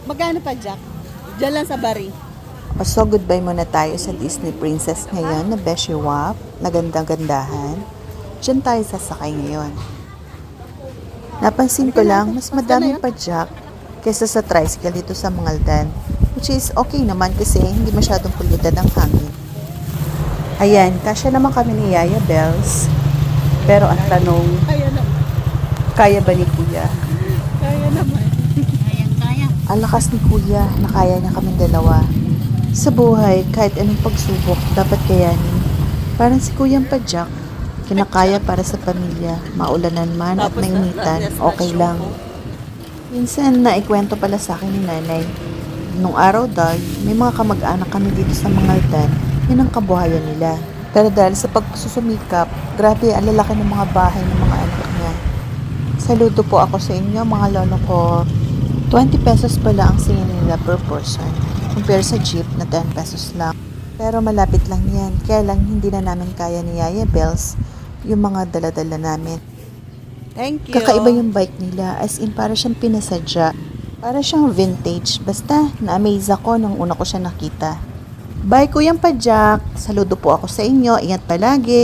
Magkano pa, Jack? Diyan lang sa bari. So, goodbye muna tayo sa Disney Princess ngayon na Beshi Wap, na gandang-gandahan. Diyan tayo sasakay ngayon. Napansin ko lang, mas madaming padyak kaysa sa tricycle dito sa Mangaldan. Which is okay naman kasi hindi masyadong pulutan ang hangin. Ayan, kasya naman kami ni Yaya Bells. Pero ang tanong, Kaya naman. kaya ba ni Kuya? Kaya naman. Kaya. Ang lakas ni Kuya, nakaya niya kaming dalawa. Sa buhay, kahit anong pagsubok, dapat kayanin. Parang si Kuyang Padyak, kinakaya para sa pamilya, maulanan man at mainitan, okay lang. Minsan, naikwento pala sa akin ni nanay. Nung araw daw, may mga kamag-anak kami dito sa Mangaldan, yun ang kabuhayan nila. Pero dahil sa pagsusumikap, grabe ang lalaki ng mga bahay ng mga anak niya. Saludo po ako sa inyo mga lolo ko. 20 pesos pala ang singin nila per person. Compare sa jeep na 10 pesos lang. Pero malapit lang yan. Kaya lang hindi na namin kaya ni Yaya Bells yung mga dala-dala namin. Thank you. Kakaiba yung bike nila. As in, para siyang pinasadya. Para siyang vintage. Basta, na-amaze ako nung una ko siya nakita. Bye, Kuyang Padyak. Saludo po ako sa inyo. Ingat palagi.